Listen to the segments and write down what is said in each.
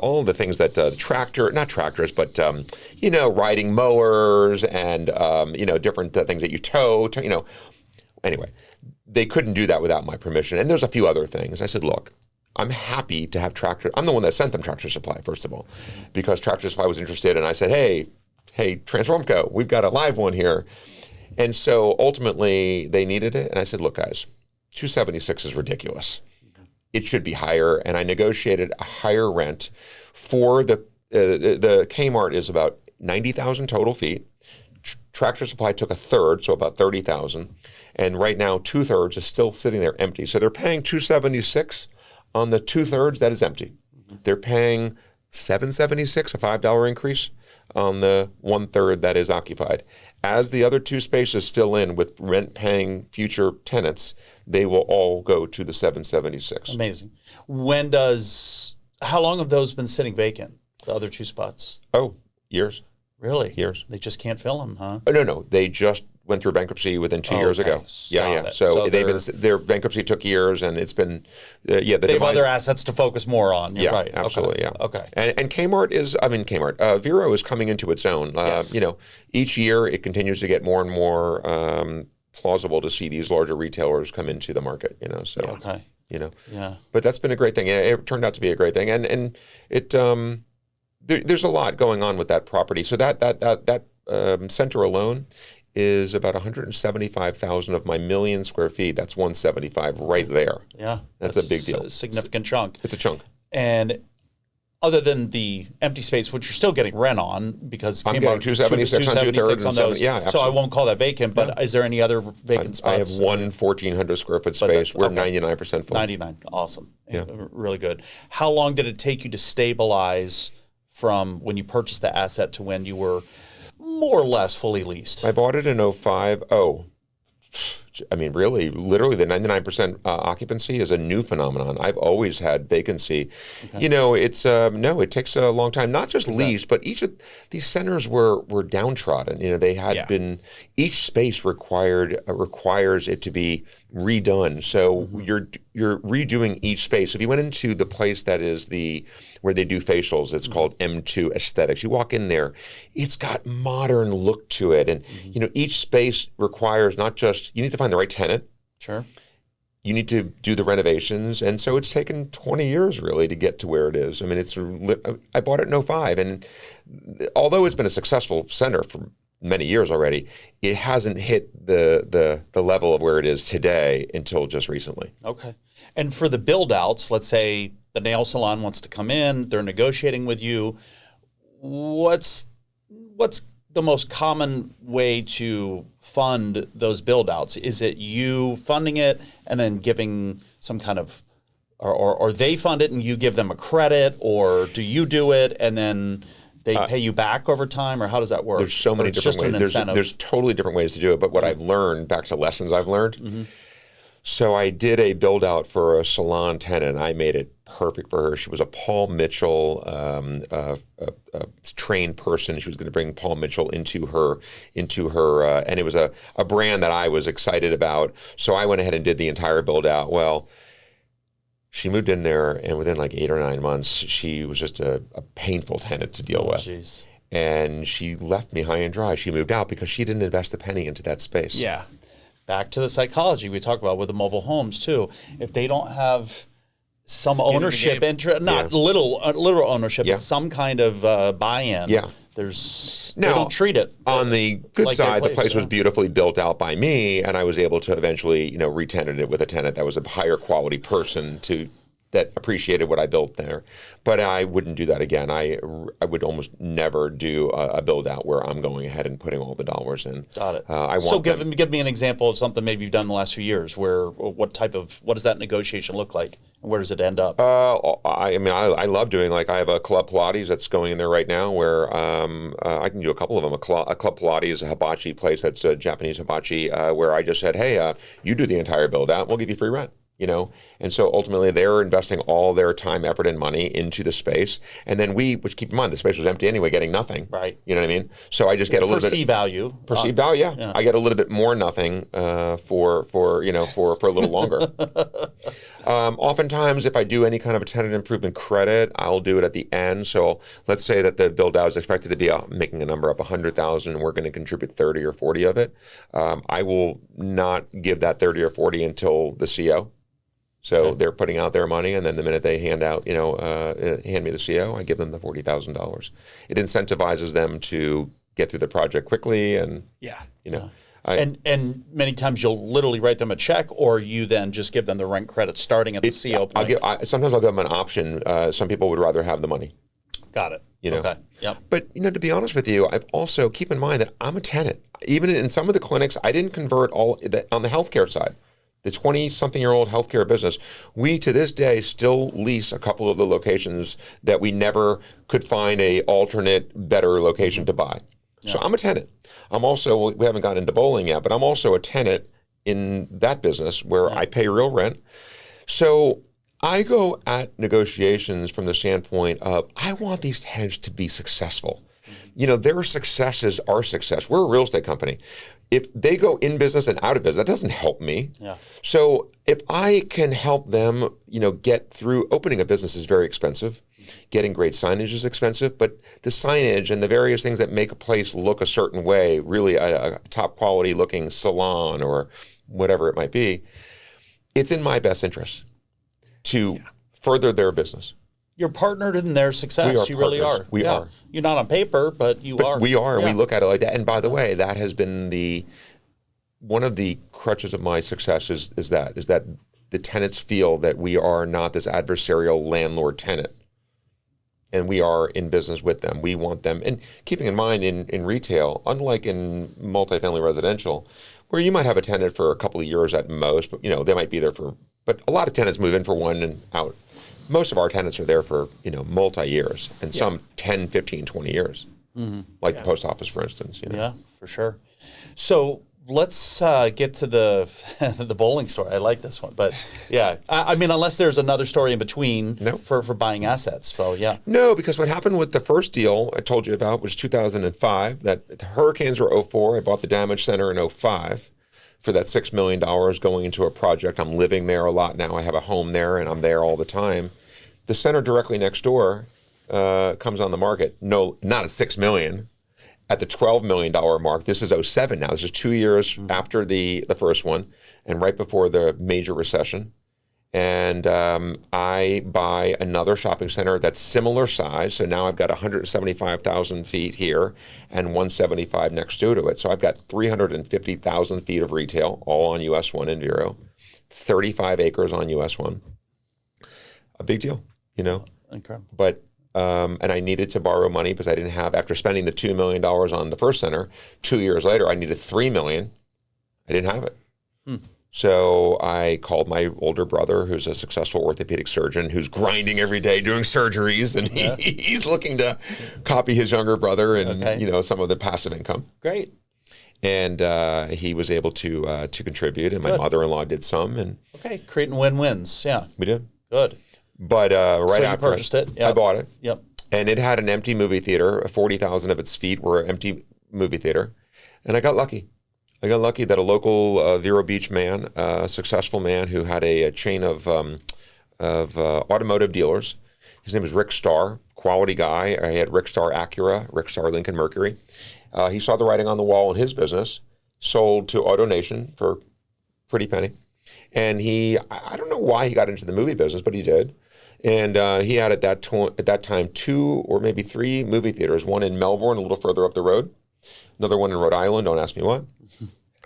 all the things that not tractors, but riding mowers and different things that you tow. Anyway, they couldn't do that without my permission. And there's a few other things. I said, look, I'm happy to have Tractor. I'm the one that sent them Tractor Supply, first of all, because Tractor Supply was interested. And I said, hey, Transformco, we've got a live one here. And so ultimately they needed it. And I said, look, guys, 276 is ridiculous. It should be higher. And I negotiated a higher rent for the Kmart is about 90,000 total feet. Tractor Supply took a third, so about 30,000. And right now, 2/3 is still sitting there empty. So they're paying 276 on the 2/3 that is empty. They're paying $776, a $5 increase on the 1/3 that is occupied. As the other two spaces fill in with rent-paying future tenants, they will all go to the $776. Amazing. How long have those been sitting vacant, the other two spots? Oh, years. Really? Years. They just can't fill them, huh? Oh, no. They just went through bankruptcy within 2 years ago. Yeah. So their bankruptcy took years, and it's been, they have other assets to focus more on. Yeah, right. Absolutely. Okay. And Kmart Vero is coming into its own. Yes. Each year it continues to get more and more plausible to see these larger retailers come into the market. So. Okay. Yeah. But that's been a great thing. It turned out to be a great thing, and it. There's a lot going on with that property. So that center alone is about 175,000 of my 1,000,000 square feet. That's 175 right there. Yeah, that's a big deal. A significant chunk. It's a chunk. And other than the empty space, which you're still getting rent on because I'm getting 276 on 2/3 on those. Yeah, absolutely. So I won't call that vacant. But is there any other vacant spots? I have one 1,400 square foot space. We're 99% full. 99, awesome. Yeah, really good. How long did it take you to stabilize from when you purchased the asset to when you were more or less fully leased? I bought it in 2005. Really, literally the 99% occupancy is a new phenomenon. I've always had vacancy. Okay. It takes a long time, not just leased, but each of these centers were downtrodden. They had been, each space requires it to be redone. So you're redoing each space. If you went into the place that is where they do facials, it's called M2 Aesthetics. You walk in there, it's got modern look to it. And, each space requires not just, you need to find the right tenant. Sure. You need to do the renovations. And so it's taken 20 years really to get to where it is. I bought it in 2005. And although it's been a successful center for many years already, it hasn't hit the level of where it is today until just recently. Okay. And for the build outs, let's say the nail salon wants to come in, they're negotiating with you. What's the most common way to fund those build outs? Is it you funding it and then giving some kind of, or they fund it and you give them a credit, or do you do it and then they pay you back over time, or how does that work? There's so many different ways. There's totally different ways to do it. But what I've learned, back to lessons I've learned, so I did a build out for a salon tenant. I made it perfect for her. She was a Paul Mitchell trained person. She was going to bring Paul Mitchell into her, and it was a brand that I was excited about. So I went ahead and did the entire build out. Well, she moved in there, and within like 8 or 9 months, she was just a painful tenant to deal with. Geez. And she left me high and dry. She moved out because she didn't invest a penny into that space. Yeah. Back to the psychology we talk about with the mobile homes too. If they don't have some ownership interest, not literal ownership, but some kind of buy-in. Yeah. They don't treat it. On the good side, the place was beautifully built out by me, and I was able to eventually, re-tenant it with a tenant that was a higher quality person that appreciated what I built there. But I wouldn't do that again. I would almost never do a build out where I'm going ahead and putting all the dollars in.Got it. Give me an example of something maybe you've done in the last few years what does that negotiation look like? And where does it end up? I love doing, I have a Club Pilates that's going in there right now where I can do a couple of them. A Club Pilates, a hibachi place that's a Japanese hibachi, where I just said, hey, you do the entire build out, we'll give you free rent. And so ultimately they're investing all their time, effort, and money into the space. And then which keep in mind, the space was empty anyway, getting nothing. Right. You know what I mean? So I just get a little perceived bit value. perceived value. Yeah. I get a little bit more nothing for a little longer. Oftentimes, if I do any kind of a tenant improvement credit, I'll do it at the end. So let's say that the build out is expected to be making a number up 100,000, and we're going to contribute 30 or 40 of it. I will not give that 30 or 40 until the CO. So they're putting out their money, and then the minute they hand me the CO, I give them the $40,000. It incentivizes them to get through the project quickly, and and many times you'll literally write them a check, or you then just give them the rent credit starting at the CO point. Sometimes I'll give them an option. Some people would rather have the money. Got it. Okay. Yep. But to be honest with you, I've also keep in mind that I'm a tenant. Even in some of the clinics, I didn't convert all on the healthcare side. The 20-something-year-old healthcare business, we to this day still lease a couple of the locations that we never could find a alternate, better location to buy. Yeah. So I'm a tenant. I'm also, we haven't gotten into bowling yet, but I'm also a tenant in that business where I pay real rent. So I go at negotiations from the standpoint of, I want these tenants to be successful. Their success is our success. We're a real estate company. If they go in business and out of business, that doesn't help me. Yeah. So if I can help them, get through, opening a business is very expensive. Getting great signage is expensive, but the signage and the various things that make a place look a certain way, really a top quality looking salon or whatever it might be, it's in my best interest to further their business. You're partnered in their success. You really are. We are. You're not on paper, but you are. We are. Yeah. We look at it like that. And by the way, that has been one of the crutches of my success is that the tenants feel that we are not this adversarial landlord tenant. And we are in business with them. We want them. And keeping in mind in retail, unlike in multifamily residential, where you might have a tenant for a couple of years at most, but they might be there but a lot of tenants move in for one and out. Most of our tenants are there for, multi-years, and some 10, 15, 20 years, like the post office, for instance. Yeah, for sure. So let's get to the the bowling story. I like this one. But, I mean, unless there's another story in between for buying assets. So, No, because what happened with the first deal I told you about was 2005. That the hurricanes were 2004. I bought the damage center in 2005. For that $6 million going into a project. I'm living there a lot now. I have a home there, and I'm there all the time. The center directly next door comes on the market. No, not at $6 million. At the $12 million mark. This is 2007 now. This is 2 years after the first one, and right before the major recession. And I buy another shopping center that's similar size. So now I've got 175,000 feet here and 175 next to it. So I've got 350,000 feet of retail, all on US 1 in Vero, 35 acres on US 1. A big deal, Incredible. But, and I needed to borrow money because I didn't have, after spending the $2 million on the first center, 2 years later, I needed $3 million. I didn't have it. So I called my older brother, who's a successful orthopedic surgeon, who's grinding every day doing surgeries, and he's looking to copy his younger brother and some of the passive income. Great. And he was able to contribute, and my mother-in-law did some. And creating win-wins. Yeah, we did. Good. But so after you purchased it, I bought it. Yep. And it had an empty movie theater. 40,000 of its feet were empty movie theater, and I got lucky. I got lucky that a local Vero Beach man, a successful man who had a chain of automotive dealers. His name was Rick Starr, quality guy. I had Rick Starr Acura, Rick Starr Lincoln Mercury. He saw the writing on the wall in his business, sold to AutoNation for a pretty penny. And I don't know why he got into the movie business, but he did. And he had at that time 2 or maybe 3 movie theaters, one in Melbourne, a little further up the road, another one in Rhode Island, don't ask me what.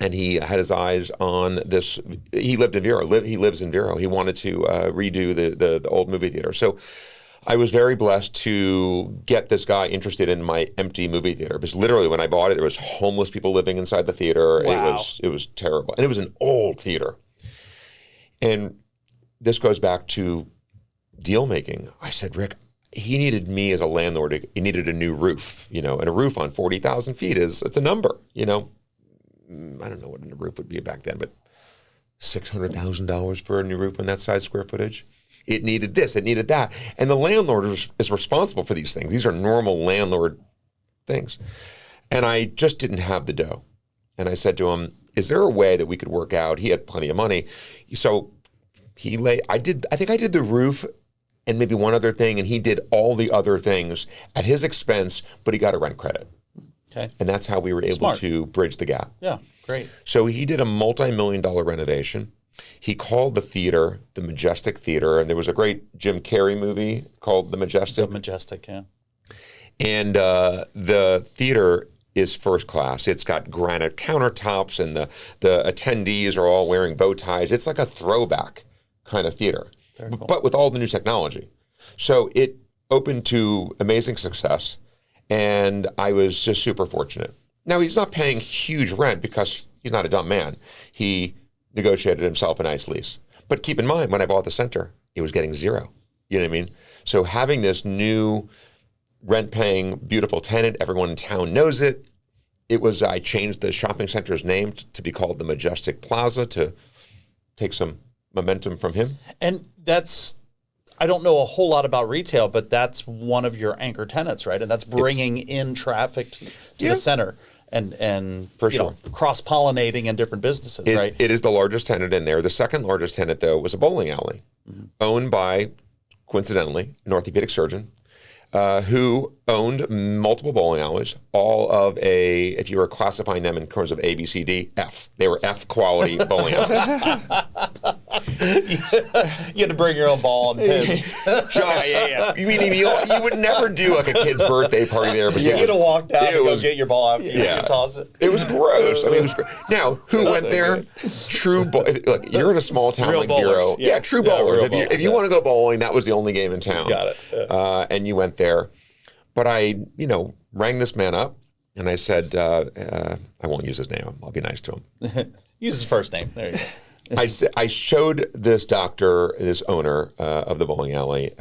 And he had his eyes on this. He lived in Vero. He lives in Vero. He wanted to redo the old movie theater. So I was very blessed to get this guy interested in my empty movie theater. Because literally when I bought it, there was homeless people living inside the theater. Wow. It was terrible. And it was an old theater. And this goes back to deal making. I said, Rick, he needed me as a landlord. He needed a new roof, and a roof on 40,000 feet it's a number, I don't know what a roof would be back then, but $600,000 for a new roof on that size square footage. It needed this, it needed that. And the landlord is responsible for these things. These are normal landlord things. And I just didn't have the dough. And I said to him, is there a way that we could work out? He had plenty of money. So I think I did the roof and maybe one other thing, and he did all the other things at his expense, but he got a rent credit. Okay. And that's how we were able to bridge the gap. Yeah, great. So he did a multi-million-dollar renovation. He called the theater the Majestic Theater, and there was a great Jim Carrey movie called The Majestic. The Majestic, yeah. And the theater is first class. It's got granite countertops, and the attendees are all wearing bow ties. It's like a throwback kind of theater, Very cool. but with all the new technology. So it opened to amazing success, and I was just super fortunate. Now, he's not paying huge rent because he's not a dumb man. He negotiated himself a nice lease. But keep in mind, when I bought the center, it was getting zero. You know what I mean? So having this new rent-paying, beautiful tenant, everyone in town knows it. I changed the shopping center's name to be called the Majestic Plaza to take some momentum from him. And I don't know a whole lot about retail, but that's one of your anchor tenants, right? And that's bringing in traffic to the center and For sure. cross-pollinating in different businesses, right? It is the largest tenant in there. The second largest tenant, though, was a bowling alley owned by, coincidentally, an orthopedic surgeon who owned multiple bowling alleys, all of if you were classifying them in terms of A, B, C, D, F. They were F quality bowling alleys. You had to bring your own ball and pins. You mean you would never do like a kid's birthday party there? But You could have walked out and go get your ball after you toss it. It was gross. I mean, it was gross. Now, who went there? True. Look, you're in a small town Real like bowlers. Bureau. Yeah. True bowlers. Real If you want to go bowling, that was the only game in town. Got it. Yeah. And you went there. But I, rang this man up and I said, I won't use his name. I'll be nice to him. Use his first name. There you go. I showed this doctor, this owner of the bowling alley,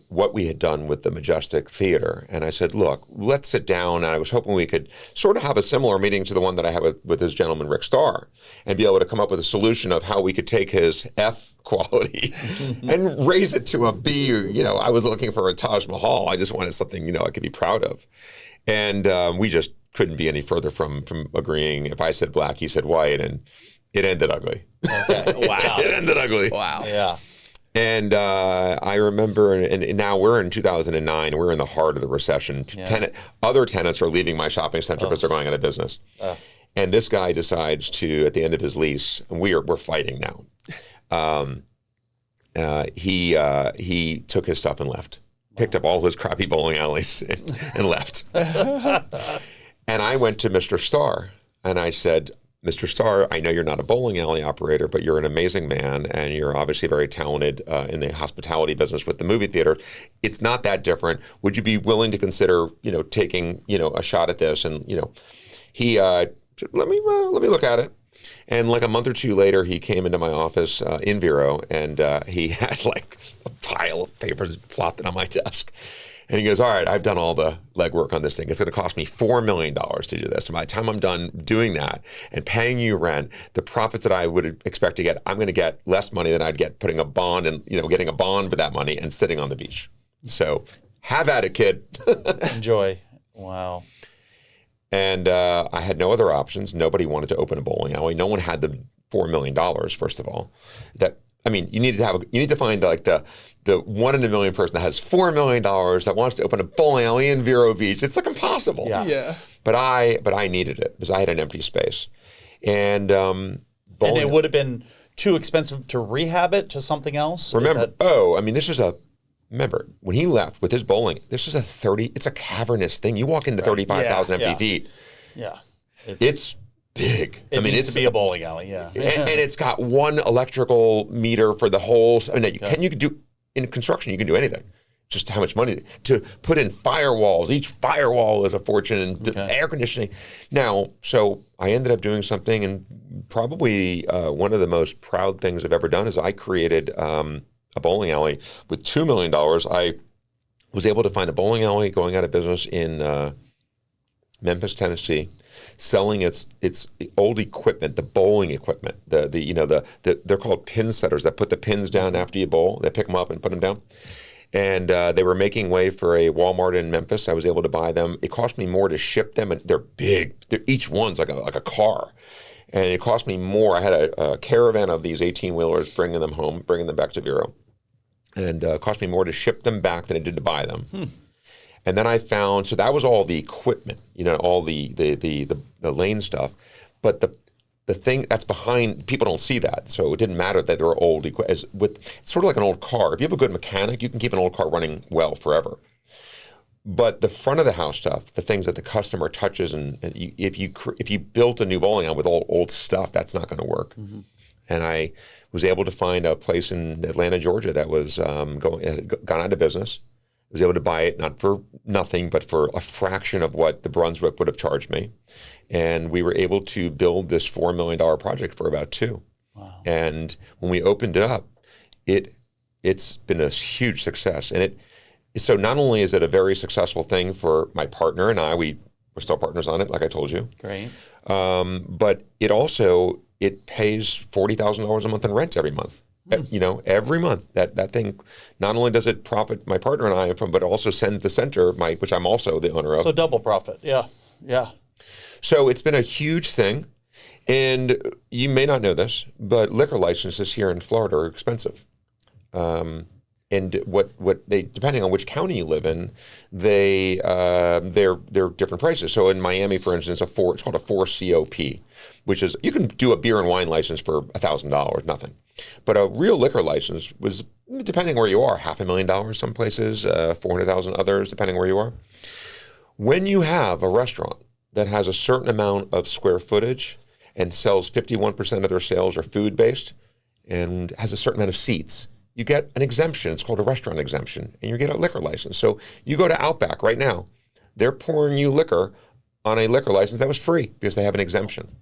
what we had done with the Majestic Theater. And I said, look, let's sit down. And I was hoping we could sort of have a similar meeting to the one that I had with this gentleman, Rick Starr, and be able to come up with a solution of how we could take his F quality and raise it to a B. I was looking for a Taj Mahal. I just wanted something, I could be proud of. And we just couldn't be any further from agreeing. If I said black, he said white, and it ended ugly. Okay. Wow. It ended ugly. Wow. Yeah. And I remember, and now we're in 2009. We're in the heart of the recession. Yeah. Other tenants are leaving my shopping center because they're going out of business. And this guy decides to, at the end of his lease, and we're fighting now. He took his stuff and left. Picked up all his crappy bowling alleys and left. And I went to Mr. Starr and I said, Mr. Starr, I know you're not a bowling alley operator, but you're an amazing man, and you're obviously very talented in the hospitality business with the movie theater. It's not that different. Would you be willing to consider, taking, a shot at this? And he said, let me look at it. And like a month or two later, he came into my office in Vero, and he had like a pile of papers flopped on my desk. And he goes, all right, I've done all the legwork on this thing. It's going to cost me $4 million to do this. And by the time I'm done doing that and paying you rent, the profits that I would expect to get, I'm going to get less money than I'd get putting a bond and, getting a bond for that money and sitting on the beach. So have at it, kid. Enjoy. Wow. And I had no other options. Nobody wanted to open a bowling alley. No one had the $4 million, first of all. You need to find the 1 in a million person that has $4 million that wants to open a bowling alley in Vero Beach. It's like impossible. Yeah. But I needed it because I had an empty space. And it would have been too expensive to rehab it to something else? Remember when he left with his bowling, this is it's a cavernous thing. You walk into 35,000 empty feet. Yeah. It's big. It needs to be a bowling alley, yeah. And it's got one electrical meter for the whole. You can do in construction. You can do anything. Just how much money to put in firewalls. Each firewall is a fortune, and air conditioning. Now, so I ended up doing something, and probably one of the most proud things I've ever done is I created a bowling alley with $2 million. I was able to find a bowling alley going out of business in Memphis, Tennessee. selling its old equipment, the bowling equipment. They're called pin setters that put the pins down after you bowl. They pick them up and put them down. And they were making way for a Walmart in Memphis. I was able to buy them. It cost me more to ship them, and they're big. Each one's like a car. And it cost me more. I had a caravan of these 18-wheelers bringing them home, bringing them back to Vero. And it cost me more to ship them back than it did to buy them. And then I found, so that was all the equipment, all the lane stuff. But the thing that's behind, people don't see that. So it didn't matter that they were old. It's sort of like an old car. If you have a good mechanic, you can keep an old car running well forever. But the front of the house stuff, the things that the customer touches, and if you built a new bowling alley with old stuff, that's not going to work. Mm-hmm. And I was able to find a place in Atlanta, Georgia that was had gone out of business. I was able to buy it not for nothing, but for a fraction of what the Brunswick would have charged me. And we were able to build this $4 million project for about $2 million. Wow. And when we opened it up, it's been a huge success. And so not only is it a very successful thing for my partner and I, we're still partners on it, like I told you. Great. But it pays $40,000 a month in rent every month. Every month. That thing, not only does it profit my partner and I from, but also sends the center, which I'm also the owner of. So double profit. Yeah. So it's been a huge thing. And you may not know this, but liquor licenses here in Florida are expensive. And what they, depending on which county you live in, they're different prices. So in Miami, for instance, it's called a 4 COP, which is, you can do a beer and wine license for $1,000, nothing. But a real liquor license was, depending where you are, $500,000 some places, $400,000 others, depending where you are. When you have a restaurant that has a certain amount of square footage and sells 51% of their sales are food-based and has a certain amount of seats, you get an exemption. It's called a restaurant exemption, and you get a liquor license. So you go to Outback right now, they're pouring you liquor on a liquor license that was free because they have an exemption.